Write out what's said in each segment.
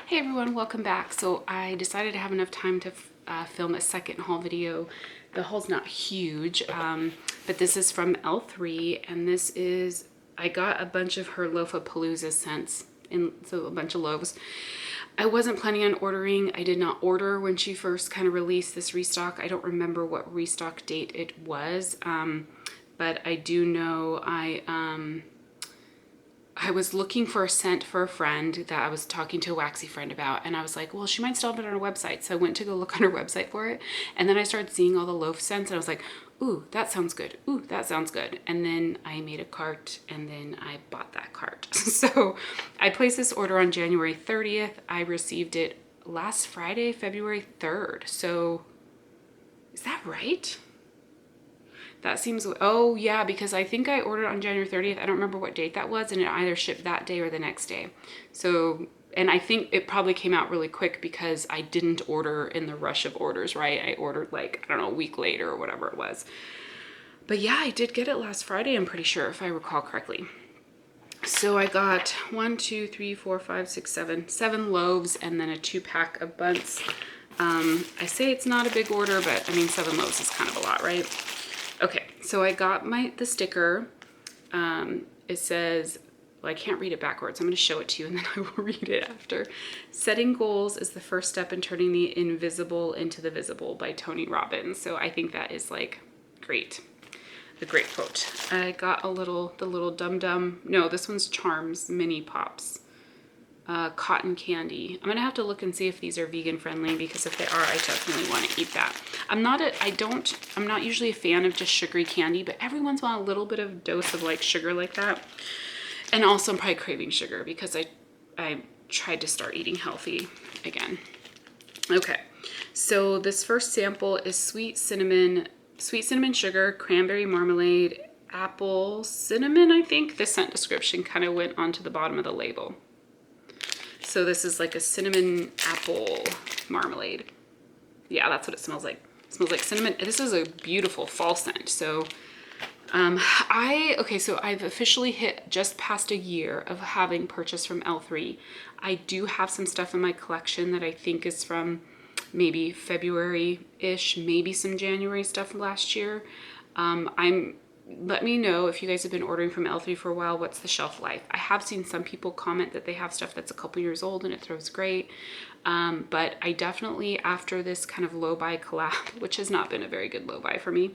Hey everyone, welcome back. So I decided to have enough time to film a second haul video. The haul's not huge, but this is from L3, and this is, I got a bunch of her Loafapalooza scents, so a bunch of loaves. I wasn't planning on ordering. I did not order when she first kind of released this restock. I don't remember what restock date it was, but I do know I was looking for a scent for a friend that I was talking to a Waxy friend about, and I was like, well, she might still have it on her website. So I went to go look on her website for it, and then I started seeing all the loaf scents, and I was like, ooh, that sounds good. Ooh, that sounds good. And then I made a cart, and then I bought that cart. So I placed this order on January 30th. I received it last Friday, February 3rd. So is that right? That seems, oh yeah, because I think I ordered on January 30th. I don't remember what date that was, and it either shipped that day or the next day. So, and I think it probably came out really quick because I didn't order in the rush of orders, right? I ordered like, I don't know, a week later or whatever it was. But yeah, I did get it last Friday, I'm pretty sure, if I recall correctly. So I got 1, 2, 3, 4, 5, 6, 7 loaves, and then a 2-pack of buns. I say it's not a big order, but I mean, 7 loaves is kind of a lot, right? Okay, so I got the sticker. It says, well, I can't read it backwards. I'm going to show it to you and then I will read it after. Setting goals is the first step in turning the invisible into the visible by Tony Robbins. So I think that is like great. A great quote. I got the little Dum Dum. No, this one's Charms Mini Pops. Cotton candy. I'm gonna have to look and see if these are vegan friendly, because if they are, I definitely want to eat that. I'm not usually a fan of just sugary candy, but every once in a while a little bit of dose of like sugar like that. And also I'm probably craving sugar because I tried to start eating healthy again. Okay, so this first sample is sweet cinnamon sugar, cranberry marmalade, apple cinnamon. I think the scent description kind of went onto the bottom of the label. So this is like a cinnamon apple marmalade. Yeah, that's what it smells like. It smells like cinnamon. This is a beautiful fall scent. So so I've officially hit just past a year of having purchased from L3. I do have some stuff in my collection that I think is from maybe February-ish, maybe some January stuff from last year. Let me know if you guys have been ordering from L3 for a while, what's the shelf life? I have seen some people comment that they have stuff that's a couple years old and it throws great. But I definitely, after this kind of low buy collab, which has not been a very good low buy for me,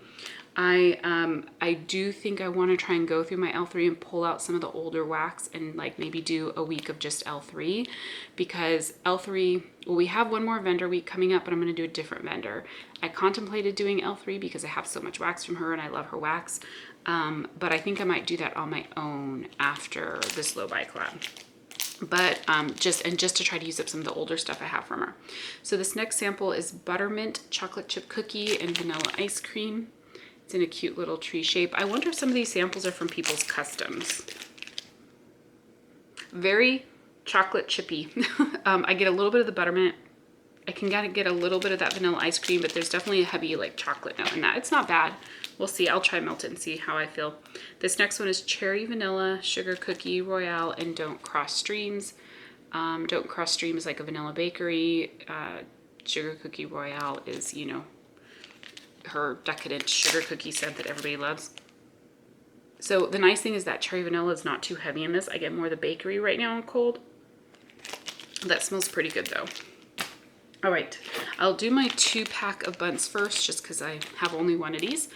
I do think I want to try and go through my L3 and pull out some of the older wax and like maybe do a week of just L3, because L3, well, we have one more vendor week coming up, but I'm going to do a different vendor. I contemplated doing L3 because I have so much wax from her and I love her wax. But I think I might do that on my own after this low buy collab. But just to try to use up some of the older stuff I have from her. So this next sample is buttermint chocolate chip cookie and vanilla ice cream. It's in a cute little tree shape. I wonder if some of these samples are from people's customs. Very chocolate chippy. I get a little bit of the buttermint. I can kind of get a little bit of that vanilla ice cream, but there's definitely a heavy like chocolate note in that. It's not bad. We'll see. I'll try melt it and see how I feel. This next one is cherry vanilla sugar cookie royale and Don't Cross Streams. Don't Cross Streams is like a vanilla bakery. Sugar cookie royale is, you know, her decadent sugar cookie scent that everybody loves. So the nice thing is that cherry vanilla is not too heavy in this. I get more of the bakery right now in cold. That smells pretty good though. All right, I'll do my 2-pack of buns first, just because I have only one of these.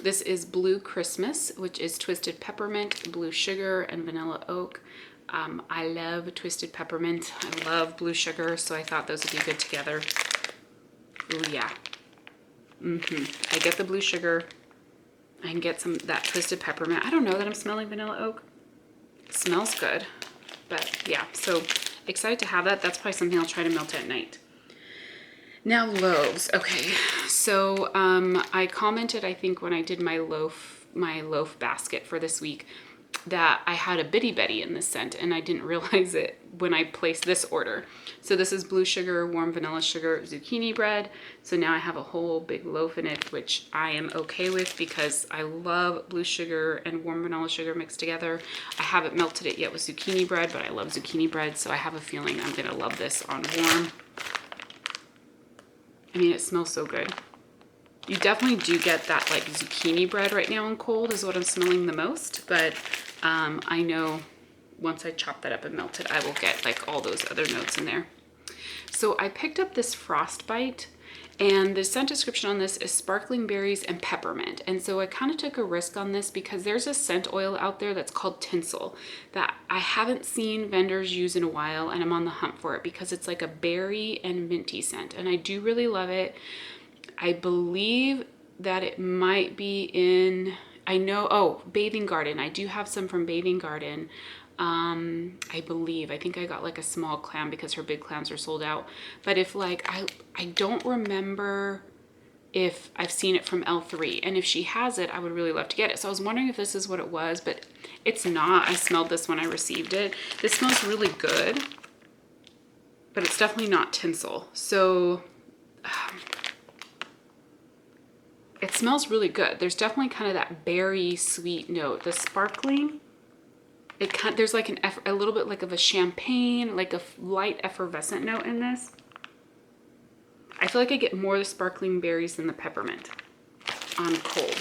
This is Blue Christmas, which is twisted peppermint, blue sugar, and vanilla oak. I love twisted peppermint. I love blue sugar, so I thought those would be good together. Oh yeah. I get the blue sugar. I can get some that twisted peppermint. I don't know that I'm smelling vanilla oak. It smells good, but yeah. So excited to have that. That's probably something I'll try to melt at night. Now loaves. Okay, so I commented, I think when I did my loaf basket for this week, that I had a Bitty Betty in this scent, and I didn't realize it when I placed this order. So this is blue sugar, warm vanilla sugar, zucchini bread. So now I have a whole big loaf in it, which I am okay with because I love blue sugar and warm vanilla sugar mixed together. I haven't melted it yet with zucchini bread, but I love zucchini bread, so I have a feeling I'm gonna love this on warm. I mean, it smells so good. You definitely do get that like zucchini bread right now on cold is what I'm smelling the most, but I know once I chop that up and melt it, I will get like all those other notes in there. So I picked up this Frostbite, and the scent description on this is sparkling berries and peppermint. And so I kind of took a risk on this because there's a scent oil out there that's called Tinsel that I haven't seen vendors use in a while, and I'm on the hunt for it because it's like a berry and minty scent, and I do really love it. I believe that it might be in, Bathing Garden. I do have some from Bathing Garden. I think I got like a small clam because her big clams are sold out. But if like, I don't remember if I've seen it from L3, and if she has it, I would really love to get it. So I was wondering if this is what it was, but it's not. I smelled this when I received it. This smells really good, but it's definitely not Tinsel. So, it smells really good. There's definitely kind of that berry sweet note. The sparkling, there's like a little bit like of a champagne, like a light effervescent note in this. I feel like I get more of the sparkling berries than the peppermint on cold.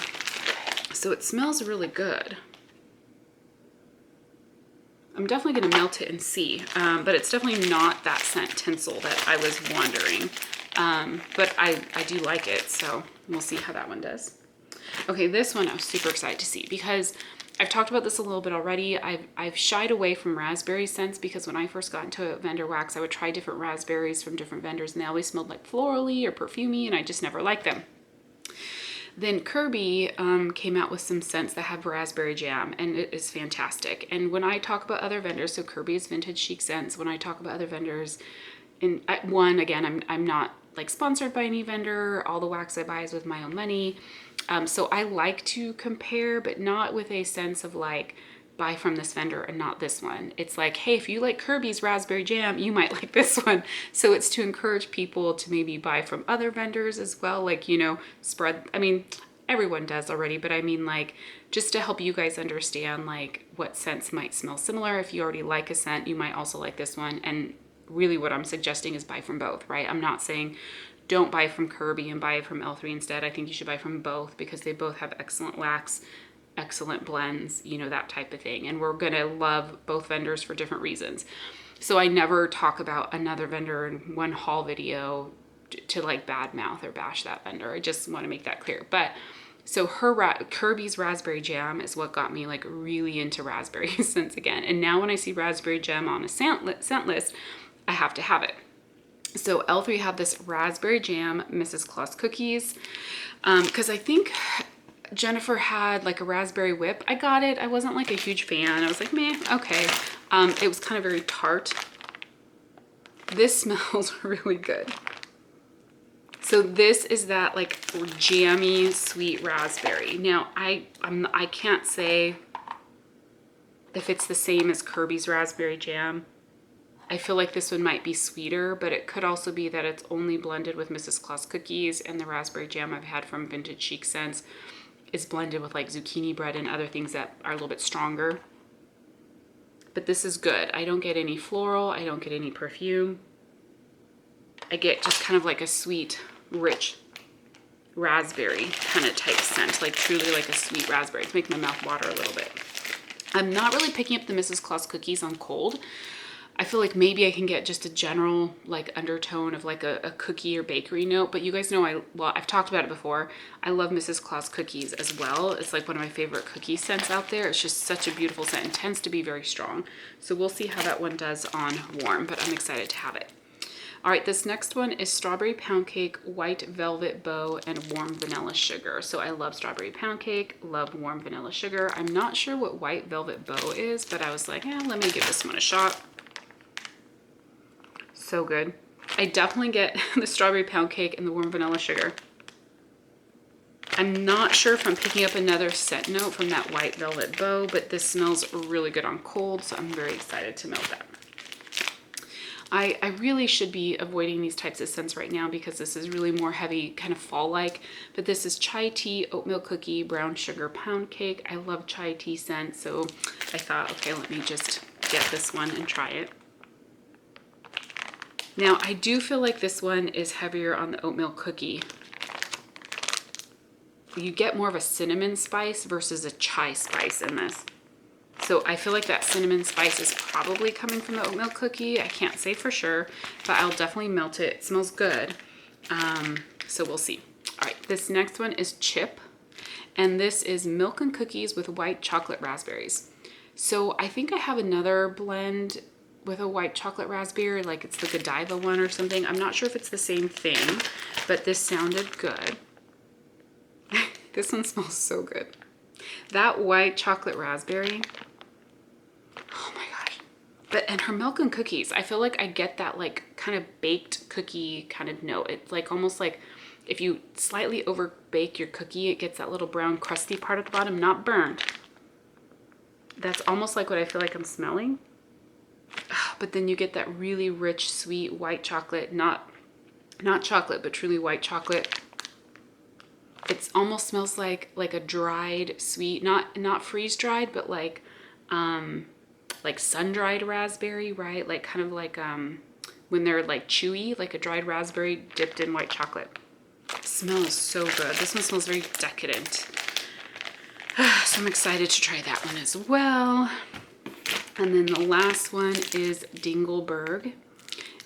So it smells really good. I'm definitely gonna melt it and see, but it's definitely not that scent Tinsel that I was wondering. But I do like it, so we'll see how that one does. Okay, this one I was super excited to see because I've talked about this a little bit already. I've shied away from raspberry scents because when I first got into vendor wax, I would try different raspberries from different vendors, and they always smelled like florally or perfumey, and I just never liked them. Then Kirby came out with some scents that have raspberry jam, and it is fantastic. And when I talk about other vendors, so Kirby is vintage chic scents. When I talk about other vendors, I'm not like sponsored by any vendor. All the wax I buy is with my own money. So I like to compare, but not with a sense of like, buy from this vendor and not this one. It's like, hey, if you like Kirby's raspberry jam, you might like this one. So it's to encourage people to maybe buy from other vendors as well. Like, everyone does already, but I mean like, just to help you guys understand like what scents might smell similar. If you already like a scent, you might also like this one. And really what I'm suggesting is buy from both, right? I'm not saying don't buy from Kirby and buy from L3 instead. I think you should buy from both because they both have excellent wax, excellent blends, that type of thing. And we're gonna love both vendors for different reasons. So I never talk about another vendor in one haul video to like badmouth or bash that vendor. I just want to make that clear. But so Kirby's raspberry jam is what got me like really into raspberry scents again. And now when I see raspberry jam on a scent list, I have to have it. So L3 have this raspberry jam Mrs. Claus cookies because I think Jennifer had like a raspberry whip. I got it. I wasn't like a huge fan. I was like, meh, okay. It was kind of very tart. This smells really good. So this is that like jammy sweet raspberry. Now I can't say if it's the same as Kirby's raspberry jam. I feel like this one might be sweeter, but it could also be that it's only blended with Mrs. Claus cookies, and the raspberry jam I've had from Vintage Chic Scents is blended with like zucchini bread and other things that are a little bit stronger. But this is good. I don't get any floral. I don't get any perfume. I get just kind of like a sweet, rich raspberry kind of type scent, like truly like a sweet raspberry. It's making my mouth water a little bit. I'm not really picking up the Mrs. Claus cookies on cold. I feel like maybe I can get just a general like undertone of like a cookie or bakery note, but you guys know I've talked about it before. I love Mrs. Claus cookies as well. It's like one of my favorite cookie scents out there. It's just such a beautiful scent and tends to be very strong. So we'll see how that one does on warm, but I'm excited to have it. All right, this next one is Strawberry Pound Cake, White Velvet Bow, and Warm Vanilla Sugar. So I love Strawberry Pound Cake, love Warm Vanilla Sugar. I'm not sure what White Velvet Bow is, but I was like, let me give this one a shot. So good. I definitely get the Strawberry Pound Cake and the Warm Vanilla Sugar. I'm not sure if I'm picking up another scent note from that white velvet bow, but this smells really good on cold, so I'm very excited to melt that. I really should be avoiding these types of scents right now because this is really more heavy, kind of fall-like, but this is chai tea, oatmeal cookie, brown sugar pound cake. I love chai tea scents, so I thought, okay, let me just get this one and try it. Now, I do feel like this one is heavier on the oatmeal cookie. You get more of a cinnamon spice versus a chai spice in this. So I feel like that cinnamon spice is probably coming from the oatmeal cookie. I can't say for sure, but I'll definitely melt it. It smells good. So we'll see. All right, this next one is Chip. And this is milk and cookies with white chocolate raspberries. So I think I have another blend with a white chocolate raspberry, like it's the Godiva one or something. I'm not sure if it's the same thing, but this sounded good. This one smells so good. That white chocolate raspberry, oh my gosh. And her milk and cookies, I feel like I get that like kind of baked cookie kind of note. It's like almost like if you slightly over bake your cookie, it gets that little brown crusty part at the bottom, not burned. That's almost like what I feel like I'm smelling. But then you get that really rich, sweet white chocolate, not chocolate, but truly white chocolate. It almost smells like a dried sweet, not freeze dried, but like sun dried raspberry, right? Like kind of like when they're like chewy, like a dried raspberry dipped in white chocolate. It smells so good. This one smells very decadent. So I'm excited to try that one as well. And then the last one is Dingleberg.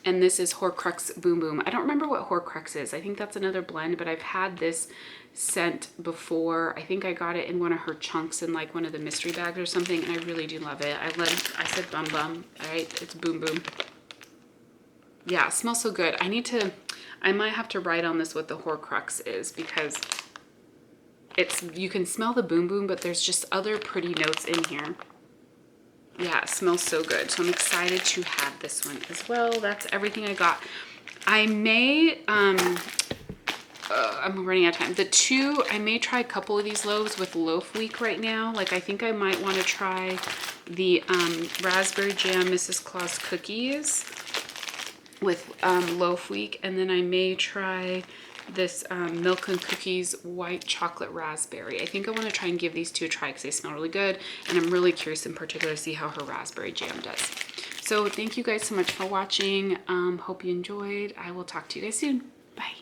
And this is Horcrux Boom Boom. I don't remember what Horcrux is. I think that's another blend, but I've had this scent before. I think I got it in one of her chunks in like one of the mystery bags or something, and I really do love it. I said bum bum, all right? It's Boom Boom. Yeah, it smells so good. I might have to write on this what the Horcrux is because you can smell the Boom Boom, but there's just other pretty notes in here. Yeah, it smells so good. So I'm excited to have this one as well. That's everything I got. I may, I'm running out of time. I may try a couple of these loaves with Loaf Week right now. Like I think I might want to try the Raspberry Jam Mrs. Claus cookies with Loaf Week. And then I may try this milk and cookies white chocolate raspberry. I think I want to try and give these two a try because they smell really good, and I'm really curious in particular to see how her raspberry jam does. So thank you guys so much for watching. Hope you enjoyed. I will talk to you guys soon. Bye.